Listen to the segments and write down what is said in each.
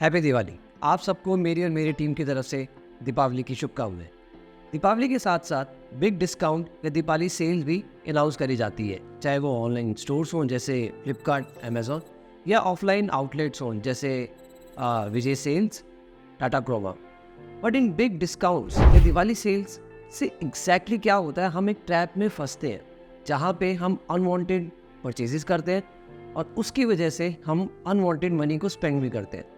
Happy Diwali. आप सबको मेरी और मेरी टीम की तरफ से दीपावली की शुभकामनाएं। दीपावली के साथ साथ बिग डिस्काउंट या दीपावली सेल्स भी अनाउंस करी जाती है, चाहे वो ऑनलाइन स्टोर्स हों जैसे फ्लिपकार्ट, अमेजोन, या ऑफलाइन आउटलेट्स हों जैसे Vijay sales, Tata Croma. But in big discounts या दिवाली सेल्स से एग्जैक्टली क्या होता है, हम एक ट्रैप में फंसते हैं जहाँ पे हम अनवांटेड परचेजेस करते हैं और उसकी वजह से हम अनवांटेड मनी को स्पेंड भी करते हैं।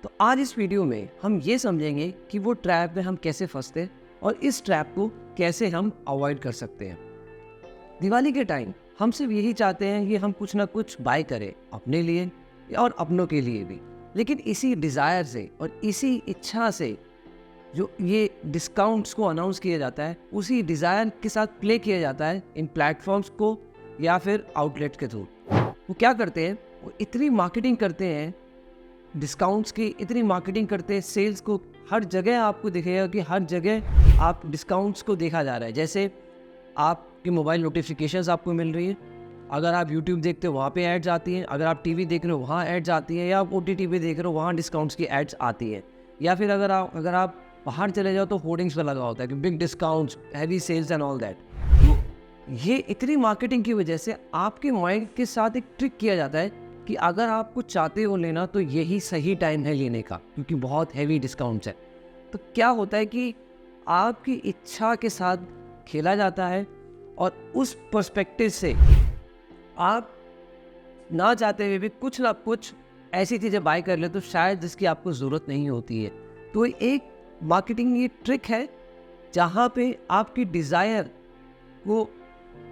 तो आज इस वीडियो में हम ये समझेंगे कि वो ट्रैप में हम कैसे फंसते हैं और इस ट्रैप को कैसे हम अवॉइड कर सकते हैं। दिवाली के टाइम हम सिर्फ यही चाहते हैं कि हम कुछ ना कुछ बाय करें अपने लिए और अपनों के लिए भी, लेकिन इसी डिज़ायर से और इसी इच्छा से जो ये डिस्काउंट्स को अनाउंस किया जाता है, उसी डिज़ायर के साथ प्ले किया जाता है इन प्लेटफॉर्म्स को या फिर आउटलेट के थ्रू। वो क्या करते हैं, वो इतनी मार्केटिंग करते हैं डिस्काउंट्स की, इतनी मार्केटिंग करते हैं सेल्स को। हर जगह आपको दिखेगा कि हर जगह आप डिस्काउंट्स को देखा जा रहा है। जैसे आपकी मोबाइल नोटिफिकेशंस आपको मिल रही है, अगर आप यूट्यूब देखते हो वहाँ पे एड्स आती हैं, अगर आप टीवी देख रहे हो वहाँ एड्स आती हैं, या आप OTT पे देख रहे हो वहाँ डिस्काउंट्स की एड्स आती हैं, या फिर अगर आप बाहर चले जाओ तो होर्डिंग्स पर लगा होता है कि big discounts, heavy sales and all that. तो ये इतनी मार्केटिंग की वजह से आपके माइंड के साथ एक ट्रिक किया जाता है कि अगर आप कुछ चाहते हो लेना तो यही सही टाइम है लेने का, क्योंकि बहुत हैवी डिस्काउंट्स है। तो क्या होता है कि आपकी इच्छा के साथ खेला जाता है और उस पर्सपेक्टिव से आप ना चाहते हुए भी कुछ ना कुछ ऐसी चीज़ें बाय कर ले तो शायद जिसकी आपको ज़रूरत नहीं होती है। तो एक मार्केटिंग ये ट्रिक है जहाँ पे आपकी डिज़ायर को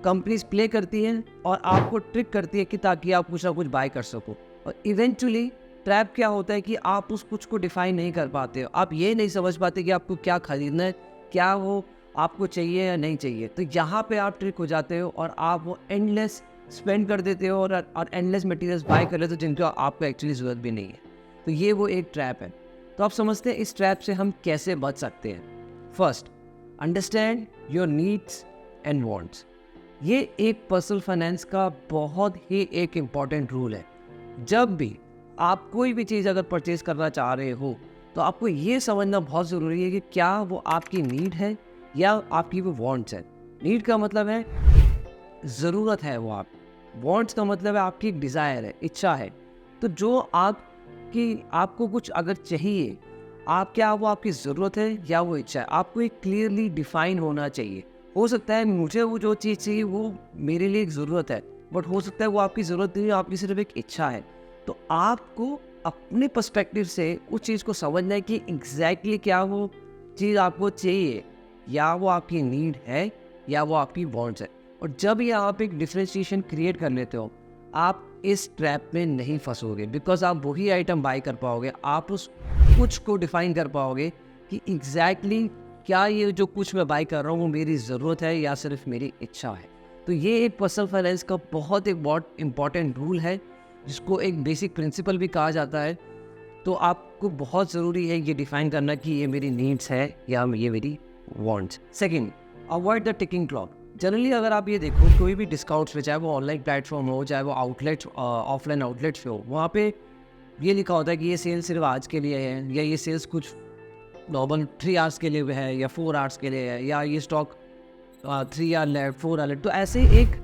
कंपनीज प्ले करती हैं और आपको ट्रिक करती है कि ताकि आप कुछ ना कुछ बाय कर सको। और इवेंचुअली ट्रैप क्या होता है कि आप उस कुछ को डिफाइन नहीं कर पाते हो, आप ये नहीं समझ पाते कि आपको क्या खरीदना है, क्या वो आपको चाहिए या नहीं चाहिए। तो यहाँ पे आप ट्रिक हो जाते हो और आप वो एंडलेस स्पेंड कर देते हो और एंडलेस मटेरियल्स बाय कर लेते हो जिनको आपको एक्चुअली ज़रूरत भी नहीं है। तो ये वो एक ट्रैप है। तो आप समझते हैं इस ट्रैप से हम कैसे बच सकते हैं। First, understand your needs and wants. ये एक पर्सनल फाइनेंस का बहुत ही एक इम्पॉर्टेंट रूल है। जब भी आप कोई भी चीज़ अगर परचेज करना चाह रहे हो तो आपको ये समझना बहुत ज़रूरी है कि क्या वो आपकी नीड है या आपकी वो वांट्स है। नीड का मतलब है ज़रूरत है वो आप, वांट्स का मतलब है आपकी एक डिज़ायर है, इच्छा है। तो जो आपको कुछ अगर चाहिए, आप क्या वो आपकी ज़रूरत है या वो इच्छा है, आपको एक क्लियरली डिफाइन होना चाहिए। हो सकता है मुझे वो जो चीज़ चाहिए वो मेरे लिए एक ज़रूरत है, बट हो सकता है वो आपकी ज़रूरत नहीं है, आपकी सिर्फ एक इच्छा है। तो आपको अपने पर्सपेक्टिव से उस चीज़ को समझना है कि एग्जैक्टली क्या वो चीज़ आपको चाहिए, या वो आपकी नीड है या वो आपकी वांट्स है। और जब ये आप एक डिफ्रेंशिएशन क्रिएट कर लेते हो, आप इस ट्रैप में नहीं फंसोगे, बिकॉज आप वही आइटम बाय कर पाओगे, आप उस कुछ को डिफाइन कर पाओगे कि एग्जैक्टली क्या ये जो कुछ मैं बाय कर रहा हूँ वो मेरी ज़रूरत है या सिर्फ मेरी इच्छा है। तो ये एक पर्सनल फाइनेंस का बहुत इम्पॉर्टेंट रूल है, जिसको एक बेसिक प्रिंसिपल भी कहा जाता है। तो आपको बहुत ज़रूरी है ये डिफाइन करना कि ये मेरी नीड्स है या ये मेरी wants. Second, avoid the ticking clock. Generally अगर आप ये देखो कोई भी डिस्काउंट्स पे, चाहे वो ऑनलाइन प्लेटफॉर्म हो, चाहे वो आउटलेट्स ऑफलाइन आउटलेट्स पे हो, वहाँ पे ये लिखा होता है कि ये सेल सिर्फ आज के लिए है, या ये सेल्स कुछ नॉर्मल 3 आवर्स के लिए है या 4 आवर्स के लिए है, या ये stock 3 hour left, 4 hour left. तो ऐसे एक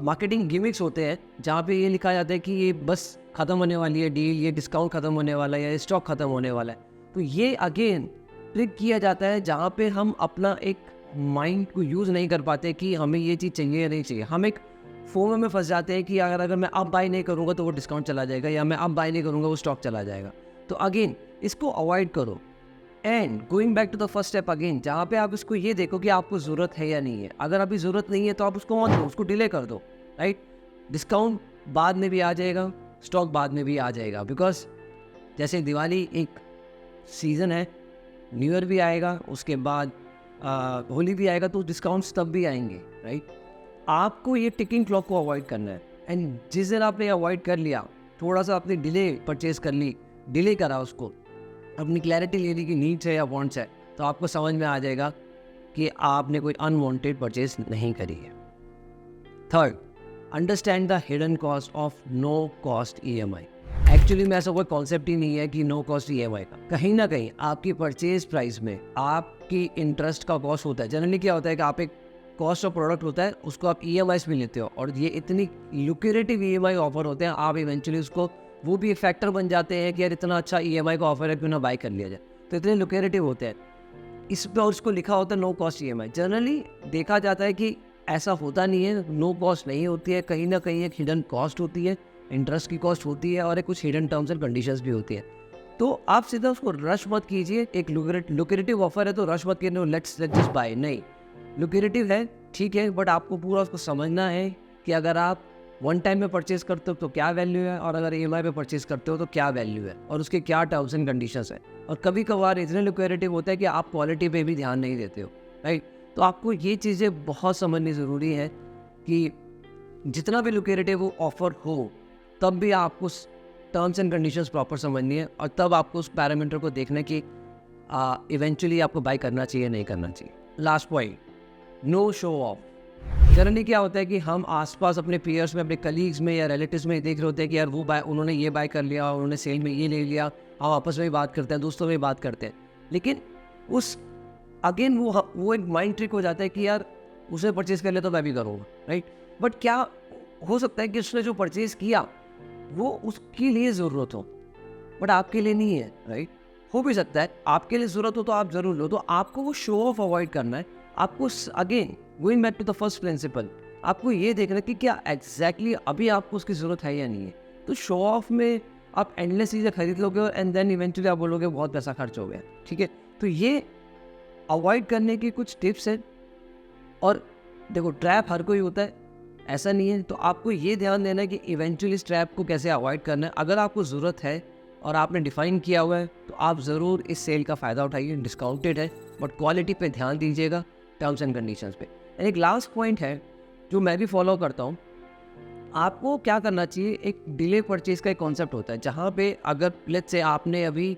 मार्केटिंग गिमिक्स होते हैं जहाँ पे ये लिखा जाता है कि ये बस ख़त्म होने वाली है डील, ये डिस्काउंट ख़त्म होने वाला है या ये स्टॉक ख़त्म होने वाला है। तो ये अगेन ट्रिक किया जाता है जहाँ पे हम अपना एक माइंड को यूज़ नहीं कर पाते कि हमें ये चीज़ चाहिए या नहीं चाहिए। हम एक फोमो में फंस जाते हैं कि अगर मैं अब बाय नहीं करूँगा तो वो डिस्काउंट चला जाएगा, या मैं अब बाय नहीं करूँगा वो स्टॉक चला जाएगा। तो अगेन इसको अवॉइड करो। And going back to the first step again, जहाँ पे आप इसको ये देखो कि आपको ज़रूरत है या नहीं है। अगर अभी ज़रूरत नहीं है तो आप उसको मत लो, उसको डिले कर दो, राइट। डिस्काउंट बाद में भी आ जाएगा, स्टॉक बाद में भी आ जाएगा, बिकॉज जैसे दिवाली एक सीज़न है, न्यू ईयर भी आएगा, उसके बाद होली भी आएगा, तो डिस्काउंट्स तब भी आएंगे, राइट। आपको ये टिकिंग क्लॉक को अवॉइड करना है। एंड जिस दिन आपने अवॉइड कर लिया, थोड़ा सा आपने डिले परचेज कर ली, डिले करा उसको, अपनी क्लैरिटी ले ली कि नीड्स है या वांट्स है, तो आपको समझ में आ जाएगा कि आपने कोई अनवांटेड परचेज नहीं करी है। Third, understand the hidden cost of no cost EMI। Actually में ऐसा कोई कॉन्सेप्ट ही नहीं है कि नो कॉस्ट EMI का। कहीं ना कहीं आपकी परचेज प्राइस में आपकी इंटरेस्ट का कॉस्ट होता है। जनरली क्या होता है कि आप एक कॉस्ट ऑफ प्रोडक्ट होता है उसको आप EMI में लेते हो, और ये इतनी लुक्रेटिव EMI ऑफर होते हैं, आप इवेंचुअली उसको वो भी एक फैक्टर बन जाते हैं कि यार इतना अच्छा EMI का ऑफर है, क्यों ना बाय कर लिया जाए। तो इतने लुक्रेटिव होते हैं इस पर, और उसको लिखा होता है नो कॉस्ट EMI। जनरली देखा जाता है कि ऐसा होता नहीं है, नो कॉस्ट नहीं होती है, कहीं ना कहीं एक हिडन कॉस्ट होती है, इंटरेस्ट की कॉस्ट होती है, और एक कुछ हिडन टर्म्स एंड कंडीशंस भी होती है। तो आप सीधा उसको रश मत कीजिए। एक लुक्रेटिव ऑफर है तो रश मत कीजिए, लेट्स जस्ट बाय। नहीं, लुक्रेटिव है ठीक है, बट आपको पूरा उसको समझना है कि अगर आप वन टाइम में परचेज करते हो तो क्या वैल्यू है, और अगर EMI पे परचेज करते हो तो क्या वैल्यू है, और उसके क्या टर्म्स एंड कंडीशंस है। और कभी कभार इतने लुक्रेटिव होता है कि आप क्वालिटी पे भी ध्यान नहीं देते हो, राइट। तो आपको ये चीज़ें बहुत समझनी ज़रूरी है कि जितना भी लुक्रेटिव ऑफर हो तब भी आपको टर्म्स एंड कंडीशंस प्रॉपर समझनी है, और तब आपको उस पैरामीटर को देखना कि इवेंचुअली आपको बाय करना चाहिए नहीं करना चाहिए। Last point, no show off. Generally क्या होता है कि हम आसपास अपने पीयर्स में, अपने कलीग्स में या रिलेटिव्स में देख रहे होते हैं कि यार वो उन्होंने ये बाय कर लिया, उन्होंने सेल में ये ले लिया। हम आपस में भी बात करते हैं, दोस्तों में भी बात करते हैं, लेकिन उस अगेन वो एक माइंड ट्रिक हो जाता है कि यार उसने परचेज़ कर लिया तो मैं भी करूँगा, राइट। बट क्या हो सकता है कि उसने जो परचेज़ किया वो उसके लिए ज़रूरत हो, बट आपके लिए नहीं है, राइट। हो भी सकता है आपके लिए ज़रूरत हो तो आप ज़रूर लो। तो आपको वो शो ऑफ अवॉइड करना है। आपको again going back to the first principle, आपको ये देखना है कि क्या एग्जैक्टली अभी आपको उसकी ज़रूरत है या नहीं है। तो शो ऑफ में आप एंडलेस चीज़ें खरीद लोगे एंड देन इवेंचुअली आप बोलोगे बहुत पैसा खर्च हो गया, ठीक है। तो ये अवॉइड करने की कुछ टिप्स हैं। और देखो, ट्रैप हर कोई होता है, ऐसा नहीं है। तो आपको ये ध्यान देना है कि इवेंचुअली इस ट्रैप को कैसे अवॉइड करना है। अगर आपको ज़रूरत है और आपने डिफ़ाइन किया हुआ है तो आप ज़रूर इस सेल का फ़ायदा उठाइए। डिस्काउंटेड है बट क्वालिटी पे ध्यान दीजिएगा, टर्म्स एंड कंडीशंस पे। एक लास्ट पॉइंट है जो मैं भी फॉलो करता हूँ। आपको क्या करना चाहिए, एक डिले परचेज़ का एक कॉन्सेप्ट होता है, जहाँ पे अगर लेट्स से आपने अभी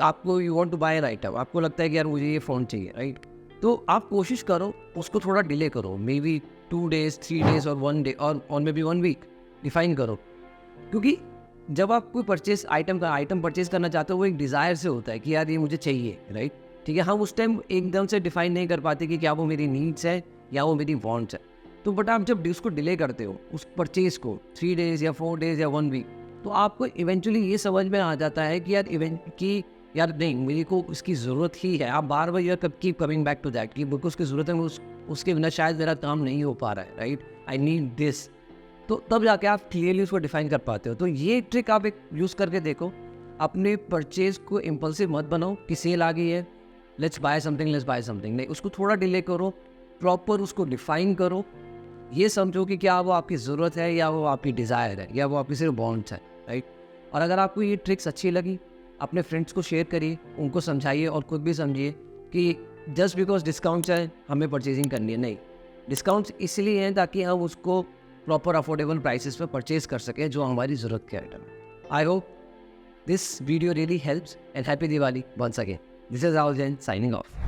आपको you want to buy an item, आपको लगता है कि यार मुझे ये फ़ोन चाहिए, राइट। तो आप कोशिश करो उसको थोड़ा डिले करो, मे बी 2 days 3 days और 1 day और मे बी 1 week डिफाइन करो। क्योंकि जब आप कोई आइटम परचेज करना चाहते हो वो एक डिज़ायर से होता है कि यार ये मुझे चाहिए, राइट। ठीक है, हम उस टाइम एकदम से डिफाइन नहीं कर पाते कि क्या वो मेरी नीड्स है या वो मेरी वांट्स है। तो बट आप जब उसको डिले करते हो उस परचेज को 3 days या 4 days या 1 week, तो आपको इवेंचुअली ये समझ में आ जाता है कि यार नहीं, मेरे को उसकी ज़रूरत ही है। आप बार बार कब keep coming back to that कि मुझको उसकी ज़रूरत है, उसके बिना शायद मेरा काम नहीं हो पा रहा है, राइट। I need this. तो तब जाके आप क्लियरली उसको डिफाइन कर पाते हो। तो ये ट्रिक आप एक यूज़ करके देखो। अपने परचेज को इम्पल्सिव मत बनाओ कि सेल आ गई है, लेट्स बाय समथिंग। नहीं, उसको थोड़ा डिले करो, प्रॉपर उसको डिफाइन करो। ये समझो कि क्या वो आपकी ज़रूरत है या वो आपकी डिज़ायर है या वो आपकी सिर्फ वांट्स है, राइट। और अगर आपको ये ट्रिक्स अच्छी लगी, अपने फ्रेंड्स को शेयर करिए, उनको समझाइए और खुद भी समझिए कि जस्ट बिकॉज डिस्काउंट्स है हमें परचेजिंग करनी है। नहीं, डिस्काउंट्स इसलिए हैं ताकि हम उसको प्रॉपर अफोर्डेबल प्राइसेस पे परचेज कर सकें जो हमारी ज़रूरत के आइटम है। I hope this video really helps and happy Diwali once again. This is Rahul Jain signing of.